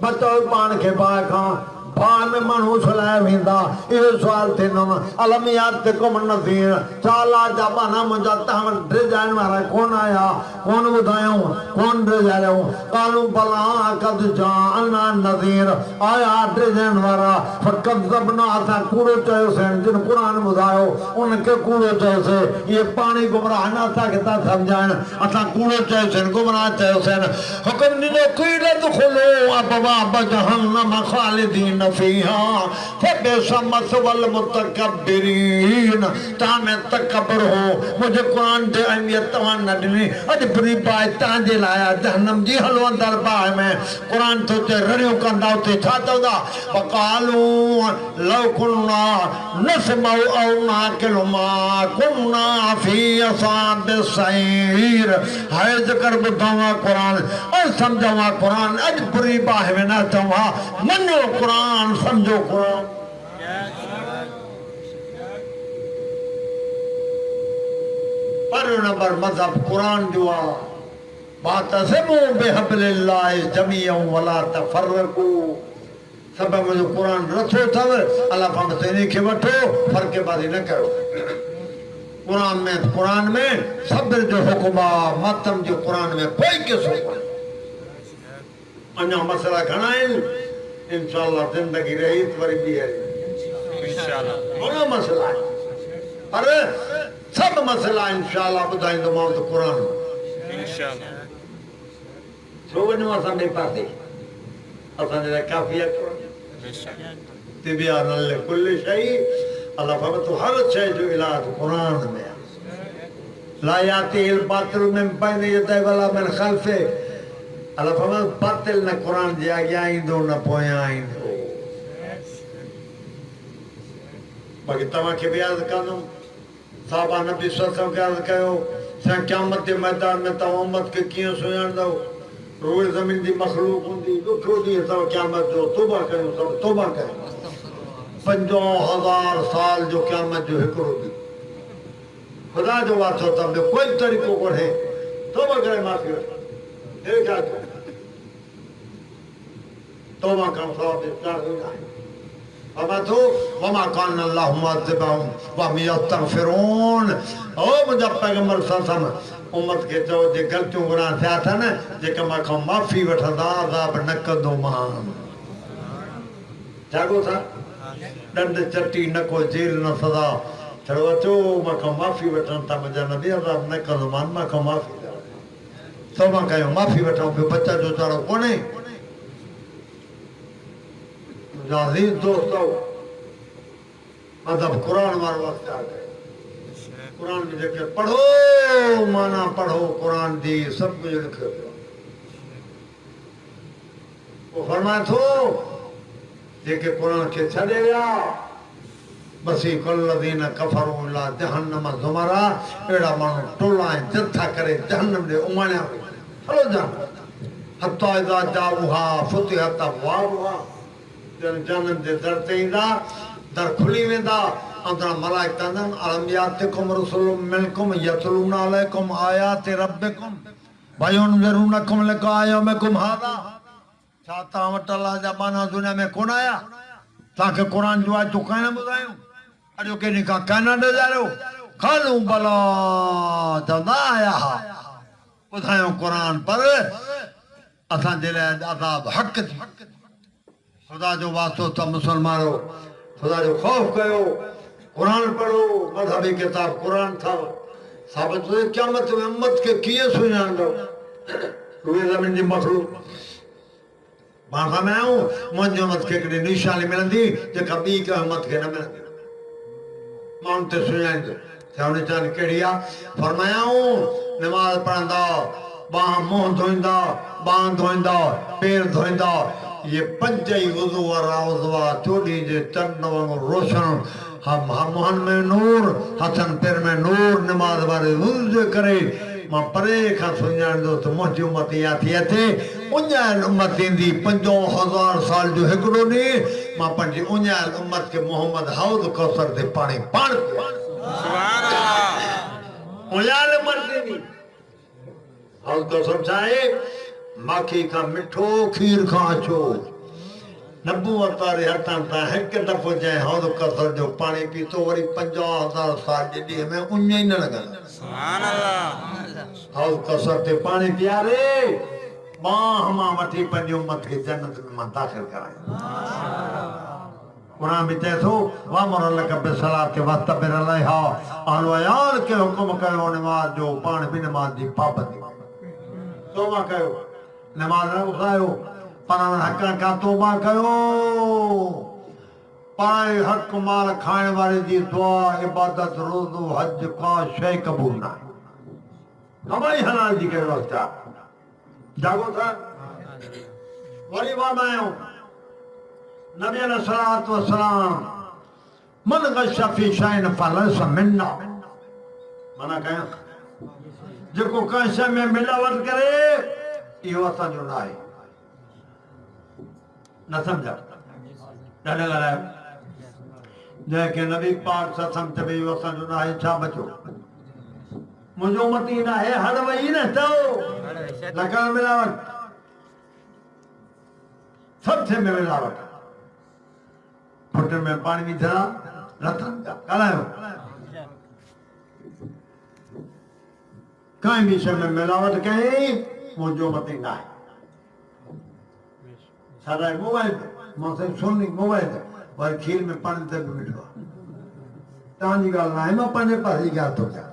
बचाओ पाण खे बाहि खां बाहि में माण्हू उछलाया वेंदा इहो सुवाल थींदो अलम यातिकुम नज़ीर चाला जा बाना मुंहिंजा तव्हां ड्रिजाइण वारा कोन आया कोन ॿुधायूं कोन ड्रिजायूं क़ालू बला क़द जाअना नज़ीर आया ड्रिजाइण वारा फ़कज़्ज़बना असां कूड़ो चयोसीं जिन क़ुर ॿुधायो उनखे कूड़ो चयोसीं इहे पाणी गुमराह न असांखे था सम्झाइण असां कूड़ो चयोसीं गुमराह चयोसीं हुकुम ॾिनो क़ीलत खुलो अबवाब जहन्नम ख़ालिदीन फ़ीहा फ़बिअस मस्वल मुतकब्बिरीन तव्हां में तकबर हो मुंहिंजे क़ुर ते अहमियत तव्हां न ॾिनी अॼु बुरी बाहि तव्हांजे लाइ आहे जहन्नम जी हलवंदड़ बाहि में क़ुर थो चए रड़ियूं कंदा उते छा चवंदा वक़ालू लौ कुन्ना नस्मउ औ नाक़िलु मा कुन्ना फ़ी अस्हाबिस सईर हाय ज़िक्र ॿुधो आहे क़ुर ऐं सम्झो आहे क़ुर अॼु बुरी बाहि में न चवां मञो क़ुर समझो कुरान पर नंबर मज़हब कुरान जो आहे वातसिमू बिहब्लिल्लाहि जमीअन वला तफ़र्रक़ू सब मुंहिंजो कुरान रथो अथव अल्लाह फरमाए थो इन्ही खे वठो फ़र्क़ेबाज़ी न कयो कुरान में सब्र जो हुकुम आहे मातम जो कुरान में कोई किसो कोन्हे अञा मसला घणा आहिनि इंशाअल्लाह जिंदगी रही तो वरी भी है इंशाअल्लाह बड़ा मसला है पर सब मसला इंशाअल्लाह बुधाइंदो मां तो कुरान इंशाअल्लाह छो वनो असां बे पासे असां जे काफी है इंशाअल्लाह तिबियान कुल शई अल्लाह फरमाए तो हर शय जो इलाज कुरान में ला यातिल बातिल मिन बैन यदै वला मिन खल्फे अल्लाह फरमाए बातिल न कुरान जे अॻियां ईंदो न पोयां ईंदो बाक़ी तव्हांखे बि यादि कंदुमि साहबा नबी सल्लल्लाहु अलैहि वसल्लम खे अर्ज़ु कयो साईं क़यामत जे मैदान में तव्हां उम्मत खे कीअं सुञाणंदव रोज़ ज़मीन जी मख़लूक हूंदी ॾुखियो ॾींहुं अथव क़यामत जो तौबा कयूं सभु तौबा कयूं 50,000 साल जो क़यामत जो हिकिड़ो ॾींहुं ख़ुदा जो वाथो अथव ॿियो कोई तरीक़ो कोन्हे तौबा करे माफ़ी वठो तौबा करण सवाब इफ़्तार न आहे अबतो वमा कान अल्लाहु मुअज़्ज़िबहुम व हम यस्तगफिरून ओ मुंहिंजा पैगंबर सल्लल्लाहु अलैहि वसल्लम उम्मत के चओ जे ग़लतियूं गुनाह थिया अथनि जेके मां खां माफ़ी वठंदा अज़ाब न कंदो मान जागो था ॾंड चटी न को जेल न सदा चलो अचो मां खां माफ़ी वठनि था मुंहिंजा नबी अज़ाब न कंदो मान मां खां माफ़ी तौबा कयो माफ़ी वठूं ॿियो बचा जो चाड़ो कोन्हे अज़ीज़ दोस्तो मतलब कुरान वारो वक़्तु आ गयो कुरान में जेके पढ़ो माना पढ़ो कुरान जी सब कुछ लिखियो पियो वो फरमाए थो जेके कुरान के छॾे विया बसी कुल्लज़ीन कफ़रू ला जहन्नम ज़ुमरा अहिड़ा माण्हू टोला ऐं जथा करे जहन्नम ॾे उमाणिया हलो जा हत्ता इज़ा जाऊहा फुतिहत अबवाबुहा जहन्नम जे दर ते ईंदा दर खुली वेंदा अंदरां मलाइका चवंदा अलम यातिकुम रुसुलुम मिनकुम यतलूना अलैकुम आयाति रब्बिकुम वयुनज़िरूनकुम लिक़ा यौमिकुम हाज़ा छा तव्हां वटि अल्लाह जा बाना दुनिया में कोन आया तव्हांखे क़ुरान जो आयतूं कान ॿुधायूं अॼो कंहिं खां कान ॾेजारियो खालू भला चवंदा आया हा ॿुधायूं क़ुरान पर असांजे लाइ अज़ाब हक़ थी खुदा जो वास्तो त मुसलमानो खुदा जो ख़ौफ़ कयो कुरान पढ़ो मज़हबी किताब कुरान था साबित क़यामत में उम्मत के कीअं सुञाणंदो उहे ज़मीन जी मखलूक मां फरमायूं मुंहिंजी उम्मत खे हिकिड़ी निशानी मिलंदी जेका ॿी कंहिं उम्मत खे न मिलंदी माण्हुनि ते सुञाणींदो छा निशानी कहिड़ी आहे फरमायाऊं नमाज़ पढ़ंदा बांह मुंहुं धोईंदा बांह धोईंदा पेर धोईंदा ये पंज ई वुज़ू वारा उज़वा चोॾी जे चंड वांगुरु रोशन मुंहनि में नूर हथनि पेर में नूर नमाज़ वारे वुज़ू जे करे मां परे खां सुञाणींदो त मुंहिंजी उम्मत इहा थी अचे उञायल उम्मत ईंदी 50,000 साल जो हिकिड़ो ॾींहुं मां पंहिंजी उञायल उम्मत खे मोहम्मद हौद कौसर ते पाणी पाण उञायल उम्मत ईंदी हौद कौसर छा आहे माखी खां मिठो खीर खां अछो नबूवत वारे हथनि तां हिकु दफ़ो जंहिं हौद कौसर जो पाणी पीतो वरी 50,000 साल जे ॾींहं में उञ ई न लॻंदा हौद कौसर ते पाणी पीआरे बांह मां वठी पंहिंजी उम्मत खे जन्नत में मां दाख़िल करायां कुरान में चए थो वामर लक बिसलात वस्तबिर अलैहा अहल अयाल खे हुकुम कयो नमाज़ जो पाण बि नमाज़ जी पाबंदी तौबा कयो नमाज़ न उसायो पर हक़नि खां तौबा कयो पाए हक़ माल खाइण वारे जी दुआ इबादत रोज़ो हज का शइ क़बूल न आहे कमाई हलाल जी कहिड़ो आहे जागो था वरी फरमायो नबी अलैहिस्सलातु वस्सलाम मन गश फी शैइन फलैस मिन्ना मना कया जेको कंहिं शइ में मिलावट करे इहो असांजो न आहे न सम्झा ॾाढा ॻाल्हायो जंहिंखे नबी पाक सत्संग चवे इहो असांजो न आहे छा बचो मुंहिंजो मती न आहे हड़ वई न चओ न कर मिलावट सब थे में मिलावट फुट में पानी विझा रतन ॻाल्हायो कंहिं बि शइ में मिलावट कई मुंहिंजो मती न आहे सारा मोबाइल मां साईं सोनी मोबाइल वरी खीर में पानी ते बि मिठो आहे तव्हांजी ॻाल्हि न आहे मां पंहिंजे पासे जी ॻाल्हि थो कयां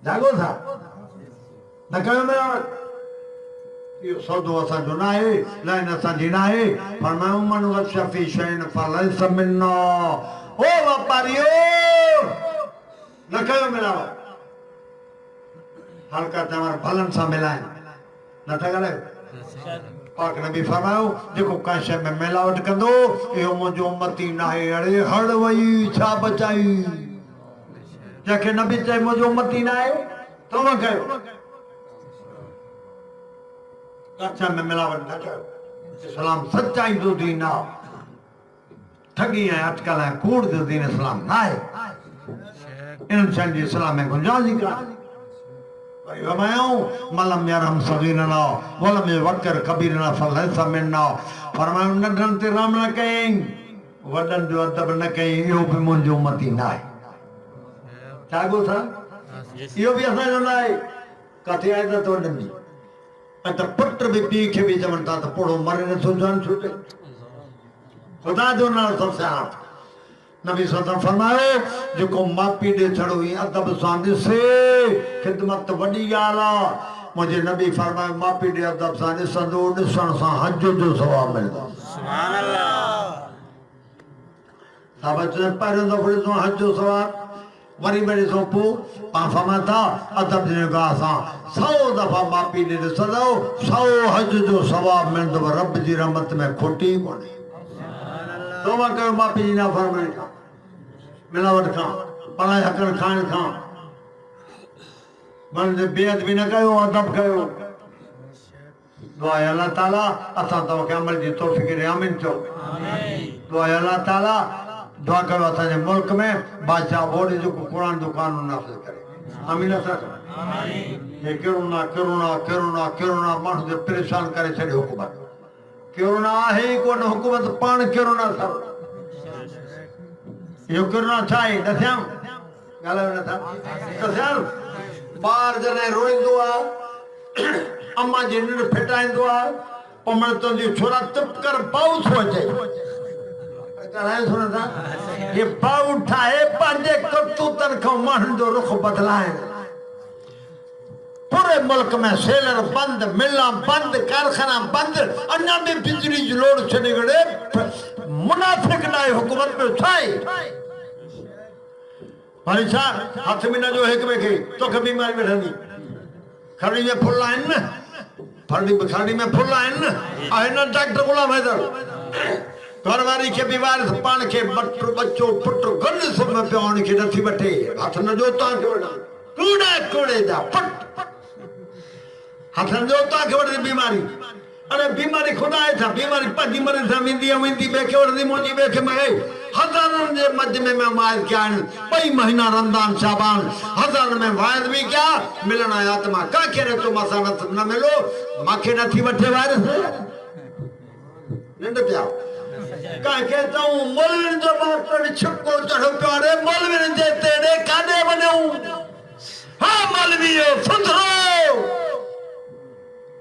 जागो था न कयो मिलावट इहो सौदो असांजो न आहे लाइन असांजी न आहे फरमायो मन शफ़ी शैन फलैस मिन्ना ओ वापारियो न कयो मिलावट हल्का तव्हां भलनि सां मिलाइनि न था ॻाल्हायो पाक नबी फरमायो जेको कंहिं शइ में मिलावट कंदो इहो मुंहिंजो उम्मती न आहे अड़े हड़ वई छा बचाई जंहिंखे नबी चए मुंहिंजो उम्मती न आहे तव्हां कयो कंहिं में मिलावट न कयो इस्लाम सच्चाई जो दीन आहे ठगी ऐं अटकल ऐं कूड़ जो दीन इस्लाम न आहे इन्हनि शयुनि जी इस्लाम में गुंजाइश ई कान्हे मलम यरहम सगीरना वलम यवक्कर कबीरना फलैस मिन्ना फरमायो नंढनि ते रहम न कयईं वॾनि जो अदब न कयईं इहो बि मुंहिंजो उम्मती न आहे ठाकुर था यो भी असा जो लाए कथे आए तो नबी अत पुत्र भी पी के भी जमनता तो पोड़ो मरे ने तो जान छूटे खुदा जो ना सबसे आप नबी सल्लल्लाहु अलैहि फरमायो जो को मापी दे छड़ो ही अदब सां से खिदमत वडी गाला मुझे नबी फरमायो मापी दे अदब सां संदो दिसण सां हज जो सवाब मिलदा सुभान अल्लाह साबत पर दफे तो हज जो सवाब वरी बड़े सो पो पा फरमाता अदब ने गासा 100 दफा मापी दे सदो 100 हज जो सवाब मिलदो रब जी रहमत में खोटी कोने तो मा कयो मापी जी ना फरमाए का मिलावट का पढ़ाई हकन खान का मन जे बेअद भी न कयो अदब कयो दुआ अल्लाह ताला असा तो के अमल जी तौफीक दे आमीन चो आमीन दुआ अल्लाह ताला दुआ करो असांजे मुल्क में बादशाह बोड़ी जो कुरान जो कानून नाफ़िज़ करे आमीन सर आमीन ये करुणा करुणा करुणा करुणा माण्हू खे परेशान करे छॾे हुकूमत करुणा आहे ई कोन हुकूमत पाण करुणा सर इहो करुणा छा आहे ॾसां ॻाल्हायो नथा ॾसां ॿार जॾहिं रोईंदो आहे अम्मा जी निंड फिटाईंदो आहे पोइ मन तुंहिंजी छोरा चुप कर पाउ थो अचे ये पाउ ठाहे पंहिंजे करतूतनि खां माण्हुनि जो रुख बदलाइण पूरे मुल्क में सेलर बंद मिलां बंद कारखाना बंद अञा भी बिजली जी लोड़ छॾे करे मुनाफ़िक न आहे हुकूमत में छा आहे भाई छा हथ में न जो हिक ॿिए खे तोखे बीमारी वठंदी खड़ी में फुल आहिनि न खड़ी में फुल आहिनि न आहे न डॉक्टर गुलाम हैदर घरवारी के बीमार पान के बच्चो पुत्र गन सब में प्याण के नथी बटे हाथ न जो ता के कूड़े कूड़े जा पट हाथ न जो ता के वड़ी बीमारी अरे बीमारी खुदा है था बीमारी पदी मरे था विंदी बेके वड़ी मोजी बेके में हजारन जे मजमे में मार क्या 2 महीना रमजान शाबान हजार में वायद भी क्या मिलन आत्मा का करे तो मसानत न मिलो माखे नथी बटे वायरस नंद प्या का कहता हूं मोलविन जो मास्टर छक्को चढ़ो प्यारे मोलविन जे तेरे काने बनऊ हां मौलवियो सुधरो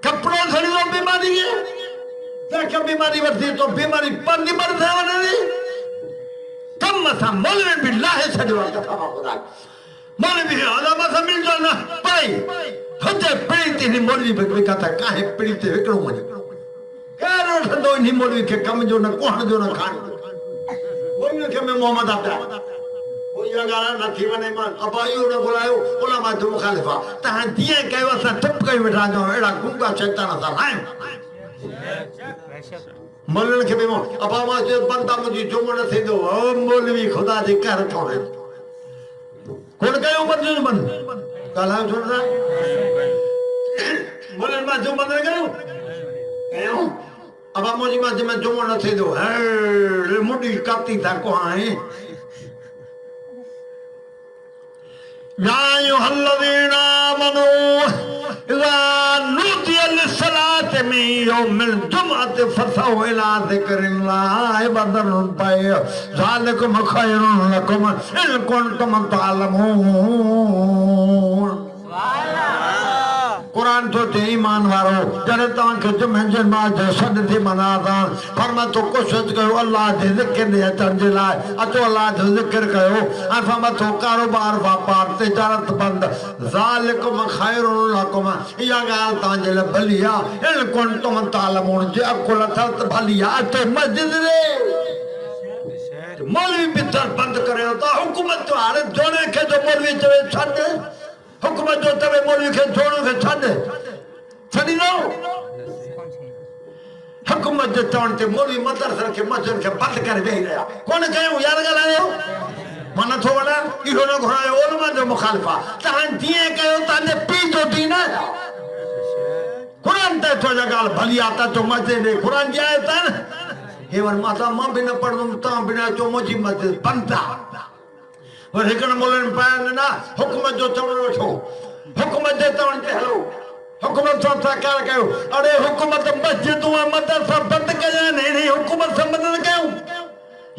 कपड़ों खड़ी तो बीमारी है क्या बीमारी बढ़ती तो बीमारी पंदी मरते वने कम मसा मोलविन भी लाहे छड़वा कथा खुदा मोलवी आला मसा मिल जो ना पाई हजे पीती नहीं मोलवी भी कथा काहे पीती विकड़ो मने केरो ठंडो नहीं मोलवी के कम जो न कोहण जो न खान वही के में मोहम्मद आबदा वो ये गाना नथी वने मान अबायो ने बुलायो उलमा जो मुखालिफा ता दिए कयो असा टप कई बैठा जो एड़ा गुंगा शैतान सा हाय मोलवी के में अबा मा जे बंदा मुजी जो मन थे दो ओ मोलवी खुदा दे कर कोने कोन कयो बंद बंद काला सुन रहा मोलवी मा जो बंद कयो कयो अब मुझे मत में जो न थे दो है मुड़ी काती था को है या अय्युहल्लज़ीना आमनू इज़ा नूदिया लिस्सलात मिन यौमिल जुमअति फसअू इला ज़िक्रिल्लाह बदरुन पाए ज़ालिकुम खैरुन लकुम इन कुंतुम तालमून कुरान तो ते ईमान वारो जने ता के जुमे जमा जे सद थी मना ता फरमा तो कोशिश कयो अल्लाह दे जिक्र दे अचण लाए अचो अल्लाह जो जिक्र कयो आ फरमा तो कारोबार व्यापार तिजारत बंद ज़ालिकुम खैरुन लकुम या गाल ता जे भलिया इन कुंतुम तालमून जे अकुल था भलिया ते मस्जिद रे मौलवी बितर बंद करे तो हुकूमत तो हारे जोने के जो मौलवी चवे छड हुकूमत जो तवे मौलवी के छोड़ो के छड़ी दो हुकूमत जो तवन ते मौलवी मदरसा के मस्जिद के बंद कर दे रहा कौन कयो यार गलायो मन थो वड़ा इहो न घुरायो उलमा जो मुखालिफा तहन दिए कयो ताने पी जो दीन कुरान ते तो गाल भली आता तो मस्जिद दे कुरान जाए तन हे वर माता मां बिना पढ़दम ता बिना चो मुजी मस्जिद बंदा और हिकड़ मोलन पान ना हुकूमत जो चवण वठो हुकूमत दे तवन ते हलो हुकूमत तो सरकार कयो अरे हुकूमत मस्जिद व मदरसा बंद कया नहीं हुकूमत से मदद कयो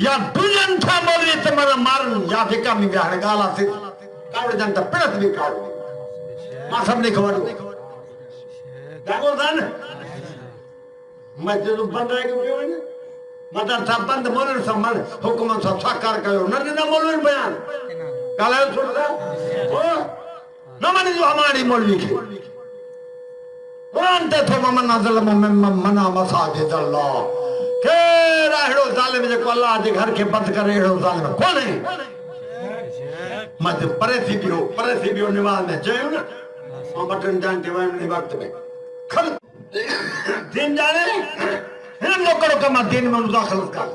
या दुजन था मौलवी ते मर मारन या फिका में गाल गाला से कावड़ जनता पिड़त भी कावड़ मां सब नहीं खबर जागो सन मस्जिद बंद रह गयो ने मदरसा बंद मोलर संभाल हुकुम सब साकार कयो न न मोलर बयान काला सुनदा ओ न माने जो हमारी मौलवी के कुरान ते तो ममन नजल मना मसाजिद अल्लाह के राहड़ो जालिम जे को अल्लाह जे घर के बंद करे एड़ो जालिम कोन है मत परे थी बियो नमाज में चयो ना ओ बटन जान के वने वक्त में खल दिन जाने इन लोगों का दिन में मुदाखलत कर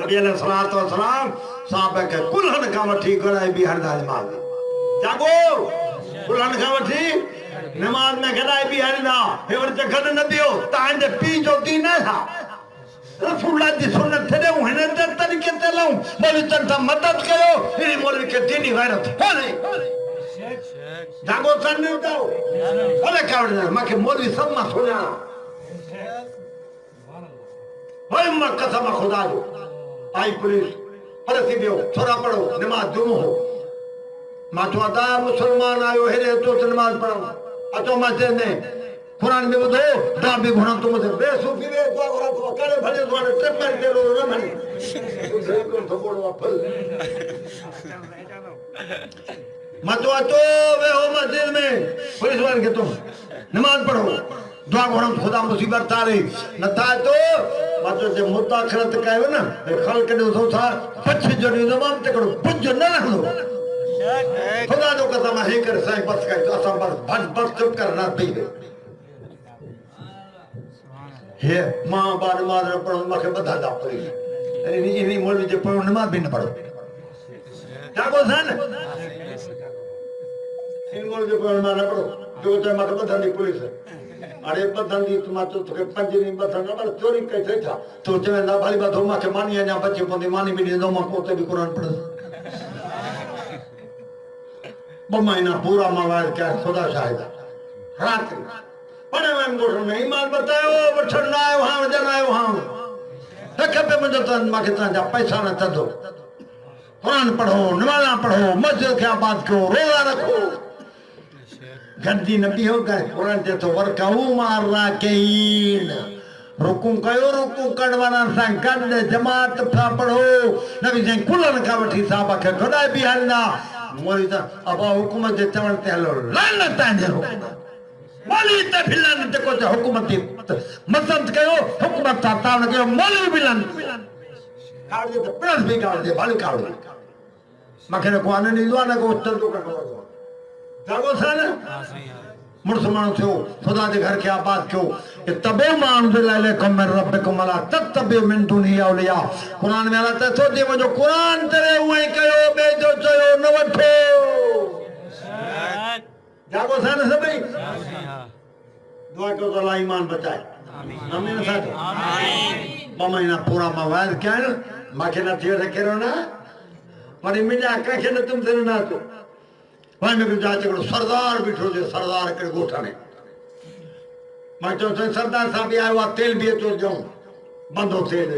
नबी अलैहि सल्लल्लाहु अलैहि वसल्लम साहब के कुल्हन का मठी कराई भी हर नमाज जागो कुल्हन का मठी नमाज में कराई भी हर ना हेवर जगत नबियो तां दे पी जो दिन है रसूलुल्लाह दी सुन्नत थे हुने ते तरीके ते लाऊं मौलवी तंता मदद कयो इनी मौलवी के दीनी गैरत हो नहीं जागो सन नहीं जाओ अरे कावड़ माके मौलवी सब मा सुना ओए मां कसम खुदा जो आई पुलिस अरे सीबियो थोड़ा पढ़ो नमाज जुमो हो मां तो अदा मुसलमान आयो हेरे तो नमाज पढ़ो अतो मस्जिद ने कुरान में बुधो दा भी गुना तुम से बेसूफी वे तो और तो करे भले तो ट्रिप कर दे रो न भले को तो बोलो फल मत तो वे हो मस्जिद में पुलिस वाले के तुम नमाज पढ़ो दुआ गुना खुदा मुसीबत तारे न था तो मत जे मुताखरत कयो ना खल के दो था पछ जड़ी जवाब ते करो पुज न रखो खुदा जो कसम है कर सही बस का तो असम बस चुप करना पई हे मां बार मार पढ़ो मखे बधा दा पड़ी अरे इनी मौलवी जे पढ़ो नमाज भी न पढ़ो जागो सन इन मौलवी जे पढ़ो नमाज न पढ़ो जो ते मखे बधा दी पुलिस अरे बधन दी तुम तो के पंज नहीं बधन पर चोरी कैसे था तो जे ना भाई बधो मखे मानी या बच्चे पोंदी मानी भी दो मको ते भी कुरान पढ़ो ब महीना पूरा मवाद क्या खुदा शाहिद रात पढ़े में गोठ नहीं मान बतायो वठन ना आयो हां जन आयो हां तक पे मुझे तन माके ता पैसा न तदो कुरान पढ़ो नमाज पढ़ो मस्जिद के आबाद करो रोजा रखो गंदी नबी हो गए कुरान ते तो वरकाऊ मार राकीन रुकू कयो रुकू कड़वाना सा गड जमात था पढ़ो नबी जे कुलन का वठी साहब के खड़ा भी हलना मोरी ता अब हुकूमत जे चवण ते हलो लानत तांजे मौलवी ते फिलन ते को हुकूमत मदद कयो हुकूमत ता ताण कयो मौलवी बिलन काड़ दे प्लस भी काड़ दे भले काड़ मखे को आने नहीं दुआ ना को चल तो कर जागो सन मुसलमान थियो खुदा दे घर के आबाद क्यों तबे मान दे ले कम रब्बकुम अला ततबे मिन दुनी औलिया कुरान में अल्लाह तो दे जो कुरान तेरे हुए कयो बे जो चयो न वठो जागो सन सभी दुआ करो तो अल्लाह ईमान बचाए आमीन साथ आमीन महीना पूरा मवाद क्या है माके ना थियो रखे रो ना मरी मिला कखे न तुम से ना तो भाई में जाते करो सरदार बिठो दे सरदार के गोठा ने मैं तो सरदार साहब भी आया तेल भी तो जाऊं बंद हो तेल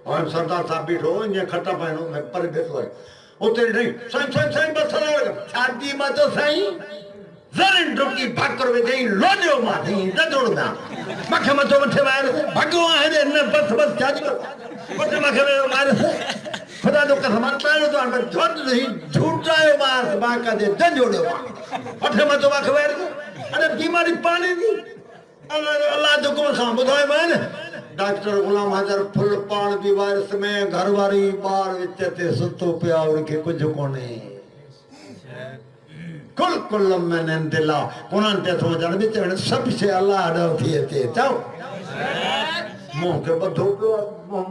और सरदार साहब बिठो ये खट्टा पहनो मैं पर बैठो है ओ तेरे नहीं सही बस लगा शादी में तो सही जरन डुकी भाकर में गई लोडियो मा नहीं दौड़ना मखे में तो मठे मार भगवान है ने बस क्या जी मठे मखे में मार खुदा तो कसम तारो तो अंदर झट नहीं झूठ जायो मार बाका दे जंजोड़ो मठे में तो मखे मार अरे बीमारी पानी दी अल्लाह जो को सा बुधाए मान डॉक्टर गुलाम हजर फुल पान दी वायरस में घरवारी बार विच ते सुतो पिया और के कुछ कोने कुल कुल मैंने दिला कुरान ते तो जन विच सब से अल्लाह डो थी ते जाओ मुंह के बधो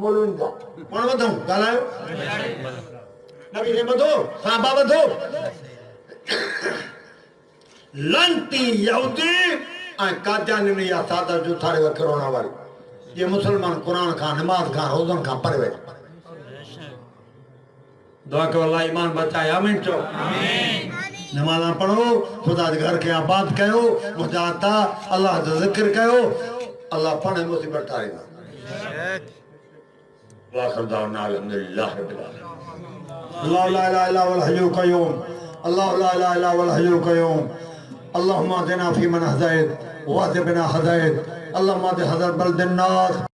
मोलून का कौन बधो गालायो नबी ने बधो साहबा बधो लंती यहूदी आ कादियानी ने या सादा जो थारे कोरोना वाली ये मुसलमान कुरान का नमाज का रोजन का परवे दुआ करो अल्लाह ईमान बचाए आमीन चो आमीन नमाज पढ़ो खुदा के घर के आबाद कयो मुजाता अल्लाह का जिक्र कयो अल्लाह पढ़े मुसीबत टारे वाखिर दावना अल्हम्दुलिल्लाह रब्बिल आलमीन ला इलाहा इल्ला हुवल हय्युल कय्यूम अल्लाह ला इलाहा इल्ला हुवल हय्युल क़य्यूम अल्लाहुम्मा अहदिना फ़ीमन हदैत व अहदिना हदैत अल्लाहुम्मा अहदिना हदल बलदिन नास